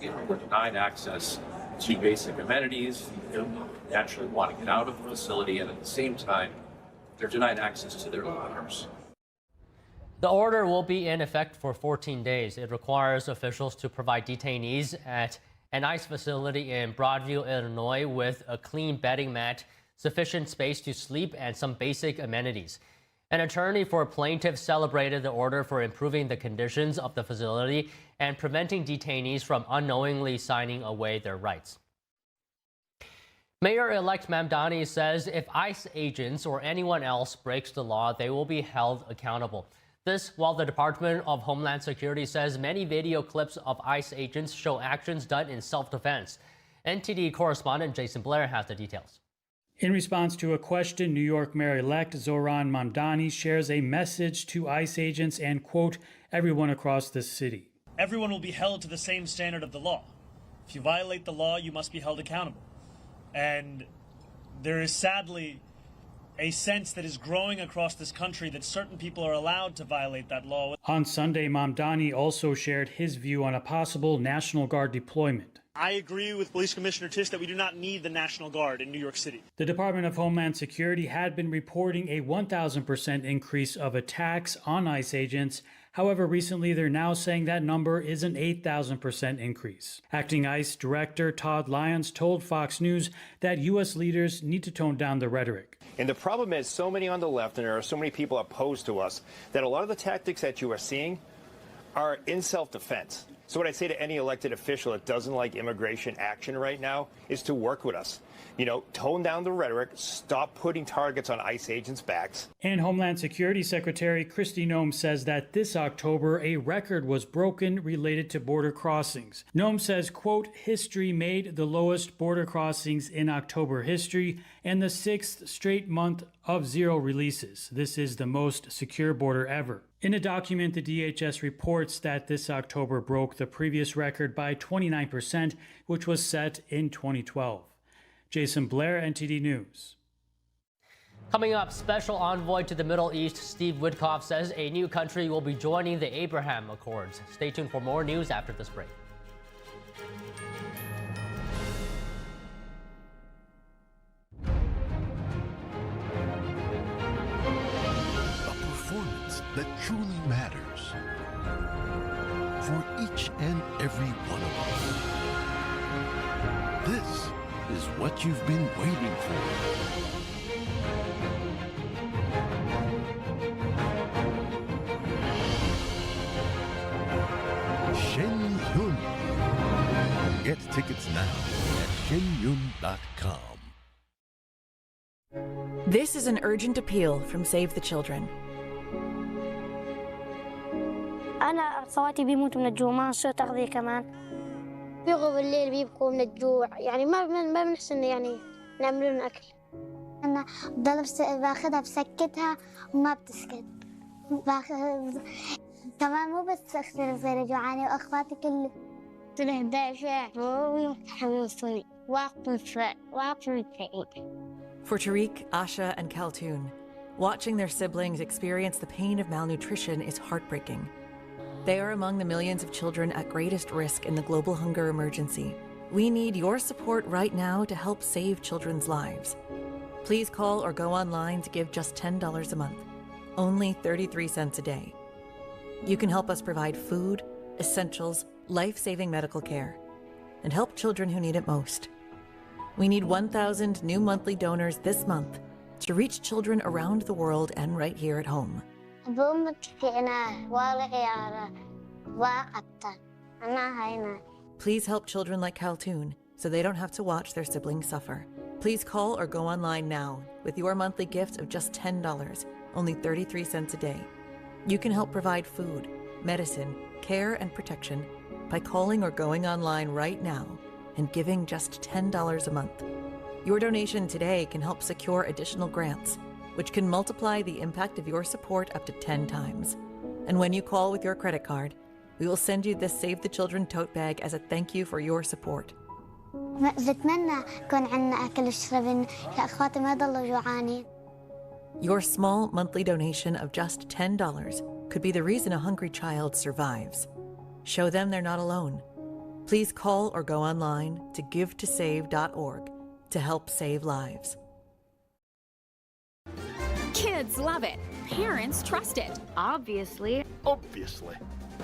denied access to basic amenities. They naturally want to get out of the facility, and at the same time, they're denied access to their lawyers. The order will be in effect for 14 days. It requires officials to provide detainees at an ICE facility in Broadview, Illinois, with a clean bedding mat, sufficient space to sleep, and some basic amenities. An attorney for plaintiffs celebrated the order for improving the conditions of the facility and preventing detainees from unknowingly signing away their rights. Mayor-elect Mamdani says if ICE agents or anyone else breaks the law, they will be held accountable. This while the Department of Homeland Security says many video clips of ICE agents show actions done in self-defense. NTD correspondent Jason Blair has the details. In response to a question, New York Mayor-elect Zohran Mamdani shares a message to ICE agents and, quote, everyone across the city. Everyone will be held to the same standard of the law. If you violate the law, you must be held accountable. And there is sadly a sense that is growing across this country that certain people are allowed to violate that law. On Sunday, Mamdani also shared his view on a possible National Guard deployment. I agree with Police Commissioner Tisch that we do not need the National Guard in New York City. The Department of Homeland Security had been reporting a 1,000% increase of attacks on ICE agents. However, recently they're now saying that number is an 8,000% increase. Acting ICE Director Todd Lyons told Fox News that U.S. leaders need to tone down the rhetoric. And the problem is so many on the left, and there are so many people opposed to us, that a lot of the tactics that you are seeing are in self-defense. So what I say to any elected official that doesn't like immigration action right now is to work with us. You know, tone down the rhetoric, stop putting targets on ICE agents' backs. And Homeland Security Secretary Kristi Noem says that this October, a record was broken related to border crossings. Noem says, quote, history made the lowest border crossings in October history and the 6th straight month of zero releases. This is the most secure border ever. In a document, the DHS reports that this October broke the previous record by 29%, which was set in 2012. Jason Blair, NTD News. Coming up, Special Envoy to the Middle East Steve Witkoff says a new country will be joining the Abraham Accords. Stay tuned for more news after this break. That truly matters for each and every one of us. This is what you've been waiting for. Shen Yun. Get tickets now at shenyun.com. This is an urgent appeal from Save the Children. أنا أخواتي بيموتوا من الجوع ما صرت أغذية كمان بيغوا بالليل بيبكوا من الجوع يعني ما بنحسن يعني نعمل لهم أكل أنا بضل باخذها بسكتها وما بتسكت كمان مو بس أختي صغيرة جوعانة وأخواتي كل سنة 11 ويحمسوني واقفين For Tariq, Asha, and Kaltoon, watching their siblings experience the pain of malnutrition is heartbreaking. They are among the millions of children at greatest risk in the global hunger emergency. We need your support right now to help save children's lives. Please call or go online to give just $10 a month, only 33 cents a day. You can help us provide food, essentials, life-saving medical care, and help children who need it most. We need 1,000 new monthly donors this month to reach children around the world and right here at home. Please help children like Kaltoon so they don't have to watch their siblings suffer. Please call or go online now with your monthly gift of just $10, only 33 cents a day. You can help provide food, medicine, care, and protection by calling or going online right now and giving just $10 a month. Your donation today can help secure additional grants, which can multiply the impact of your support up to 10 times. And when you call with your credit card, we will send you this Save the Children tote bag as a thank you for your support. Your small monthly donation of just $10 could be the reason a hungry child survives. Show them they're not alone. Please call or go online to givetosave.org to help save lives. Kids love it. Parents trust it. Obviously.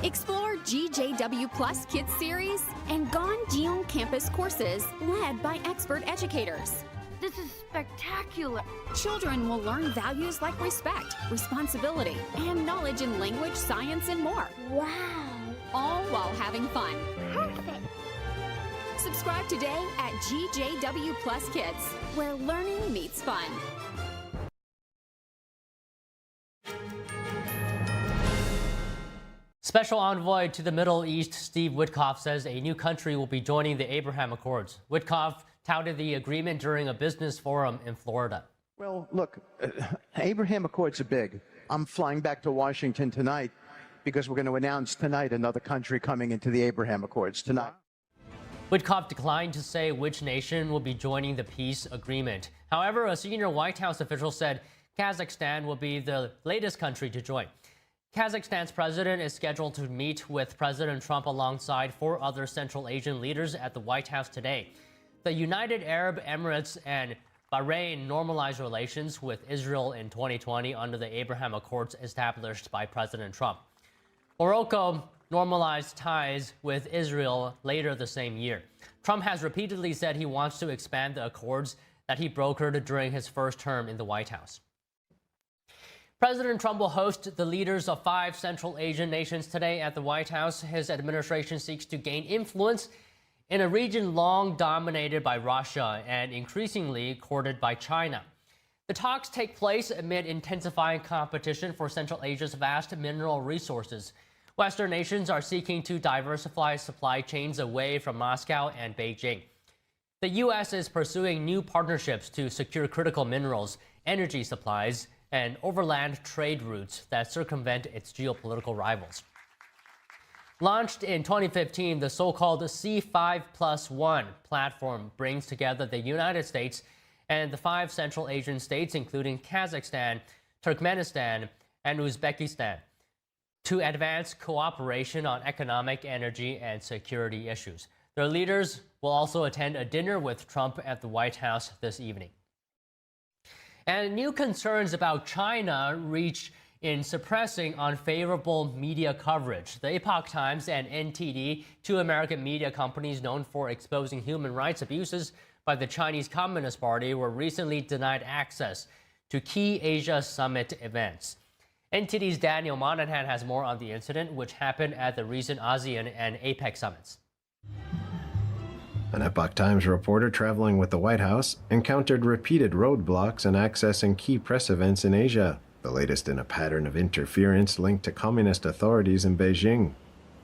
Explore GJW Plus Kids Series and Ganjiong Campus courses led by expert educators. This is spectacular. Children will learn values like respect, responsibility, and knowledge in language, science, and more. Wow. All while having fun. Perfect. Subscribe today at GJW Plus Kids, where learning meets fun. Special envoy to the Middle East, Steve Witkoff, says a new country will be joining the Abraham Accords. Witkoff touted the agreement during a business forum in Florida. Well, look, Abraham Accords are big. I'm flying back to Washington tonight because we're going to announce tonight another country coming into the Abraham Accords tonight. Witkoff declined to say which nation will be joining the peace agreement. However, a senior White House official said Kazakhstan will be the latest country to join. Kazakhstan's president is scheduled to meet with President Trump alongside 4 other Central Asian leaders at the White House today. The United Arab Emirates and Bahrain normalized relations with Israel in 2020 under the Abraham Accords established by President Trump. Morocco normalized ties with Israel later the same year. Trump has repeatedly said he wants to expand the accords that he brokered during his first term in the White House. President Trump will host the leaders of 5 Central Asian nations today at the White House. His administration seeks to gain influence in a region long dominated by Russia and increasingly courted by China. The talks take place amid intensifying competition for Central Asia's vast mineral resources. Western nations are seeking to diversify supply chains away from Moscow and Beijing. The U.S. is pursuing new partnerships to secure critical minerals, energy supplies, and overland trade routes that circumvent its geopolitical rivals. Launched in 2015, the so-called C5+1 platform brings together the United States and the 5 Central Asian states, including Kazakhstan, Turkmenistan, and Uzbekistan, to advance cooperation on economic, energy, and security issues. Their leaders will also attend a dinner with Trump at the White House this evening. And new concerns about China reach in suppressing unfavorable media coverage. The Epoch Times and NTD, 2 American media companies known for exposing human rights abuses by the Chinese Communist Party, were recently denied access to key Asia Summit events. NTD's Daniel Monahan has more on the incident, which happened at the recent ASEAN and APEC summits. An Epoch Times reporter traveling with the White House encountered repeated roadblocks in accessing key press events in Asia, the latest in a pattern of interference linked to communist authorities in Beijing.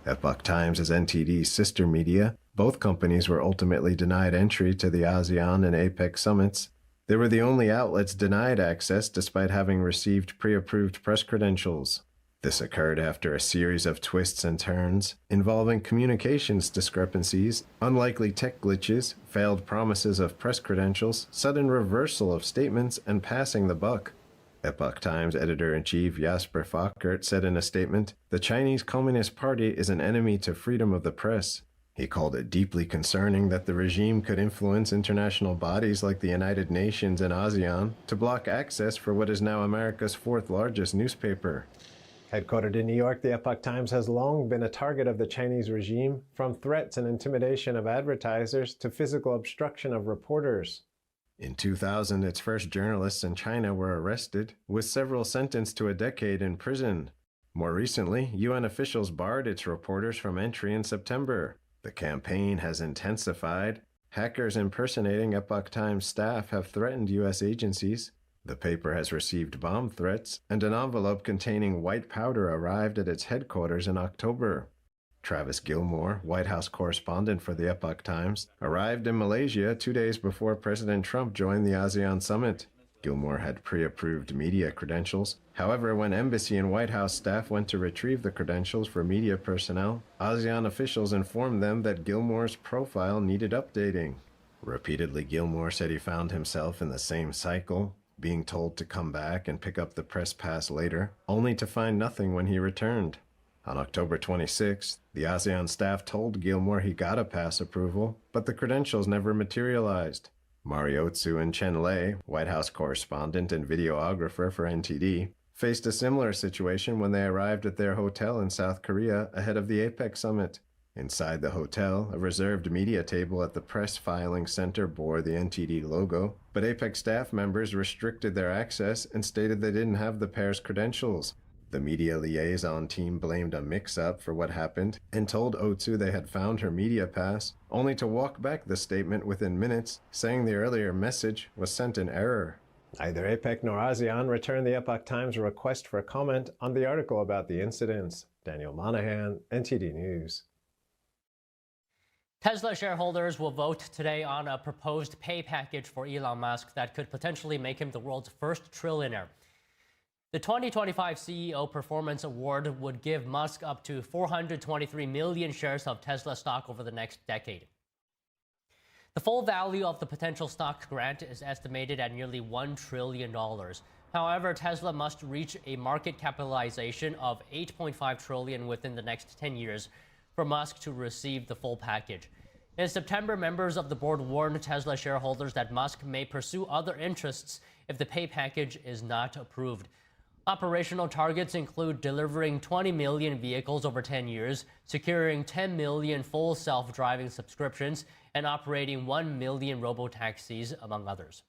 Epoch Times is NTD's sister media. Both companies were ultimately denied entry to the ASEAN and APEC summits. They were the only outlets denied access despite having received pre-approved press credentials. This occurred after a series of twists and turns involving communications discrepancies, unlikely tech glitches, failed promises of press credentials, sudden reversal of statements, and passing the buck. Epoch Times editor-in-chief Jasper Fokkert said in a statement, "The Chinese Communist Party is an enemy to freedom of the press." He called it deeply concerning that the regime could influence international bodies like the United Nations and ASEAN to block access for what is now America's fourth largest newspaper. Headquartered in New York, the Epoch Times has long been a target of the Chinese regime, from threats and intimidation of advertisers to physical obstruction of reporters. In 2000, its first journalists in China were arrested, with several sentenced to a decade in prison. More recently, UN officials barred its reporters from entry in September. The campaign has intensified. Hackers impersonating Epoch Times staff have threatened U.S. agencies. The paper has received bomb threats, and an envelope containing white powder arrived at its headquarters in October. Travis Gilmore, White House correspondent for the Epoch Times, arrived in Malaysia 2 days before President Trump joined the ASEAN summit. Gilmore had pre-approved media credentials. However, when embassy and White House staff went to retrieve the credentials for media personnel, ASEAN officials informed them that Gilmore's profile needed updating. Repeatedly, Gilmore said he found himself in the same cycle, being told to come back and pick up the press pass later, only to find nothing when he returned. On October 26th, the ASEAN staff told Gilmore he got a pass approval, but the credentials never materialized. Mariotsu and Chen Lei, White House correspondent and videographer for NTD, faced a similar situation when they arrived at their hotel in South Korea ahead of the APEC summit. Inside the hotel, a reserved media table at the press filing center bore the NTD logo, but APEC staff members restricted their access and stated they didn't have the pair's credentials. The media liaison team blamed a mix-up for what happened and told Otsu they had found her media pass, only to walk back the statement within minutes, saying the earlier message was sent in error. Neither APEC nor ASEAN returned the Epoch Times request for comment on the article about the incidents. Daniel Monahan, NTD News. Tesla shareholders will vote today on a proposed pay package for Elon Musk that could potentially make him the world's first trillionaire. The 2025 CEO Performance Award would give Musk up to 423 million shares of Tesla stock over the next decade. The full value of the potential stock grant is estimated at nearly $1 trillion. However, Tesla must reach a market capitalization of $8.5 trillion within the next 10 years for Musk to receive the full package. In September, members of the board warned Tesla shareholders that Musk may pursue other interests if the pay package is not approved. Operational targets include delivering 20 million vehicles over 10 years, securing 10 million full self-driving subscriptions, and operating 1 million robotaxis, among others.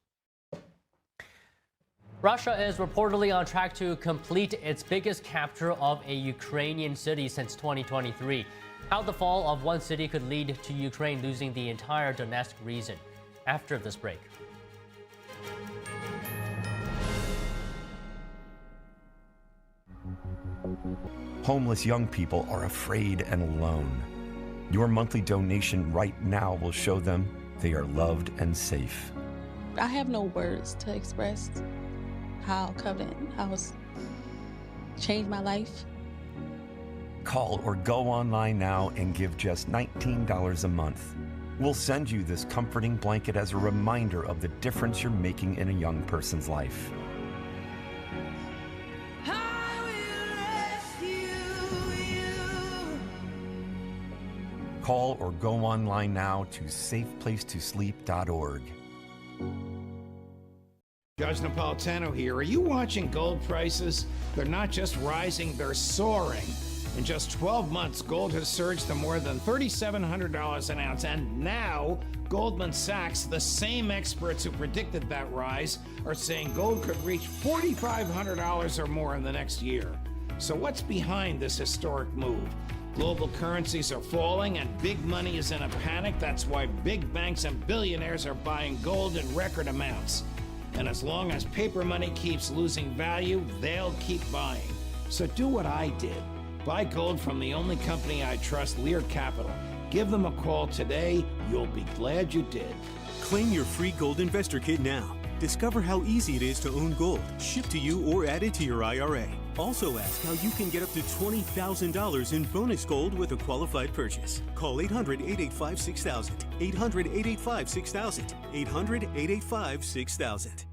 Russia is reportedly on track to complete its biggest capture of a Ukrainian city since 2023. How the fall of one city could lead to Ukraine losing the entire Donetsk region. After this break. Homeless young people are afraid and alone. Your monthly donation right now will show them they are loved and safe. I have no words to express how Covenant House changed my life. Call or go online now and give just $19 a month. We'll send you this comforting blanket as a reminder of the difference you're making in a young person's life. Call or go online now to safeplacetosleep.org. Judge Napolitano here. Are you watching gold prices? They're not just rising, they're soaring. In just 12 months, gold has surged to more than $3,700 an ounce. And now, Goldman Sachs, the same experts who predicted that rise, are saying gold could reach $4,500 or more in the next year. So what's behind this historic move? Global currencies are falling and big money is in a panic. That's why big banks and billionaires are buying gold in record amounts. And as long as paper money keeps losing value, they'll keep buying. So do what I did. Buy gold from the only company I trust, Lear Capital. Give them a call today. You'll be glad you did. Claim your free Gold Investor Kit now. Discover how easy it is to own gold, shipped to you or added to your IRA. Also ask how you can get up to $20,000 in bonus gold with a qualified purchase. Call 800-885-6000. 800-885-6000. 800-885-6000.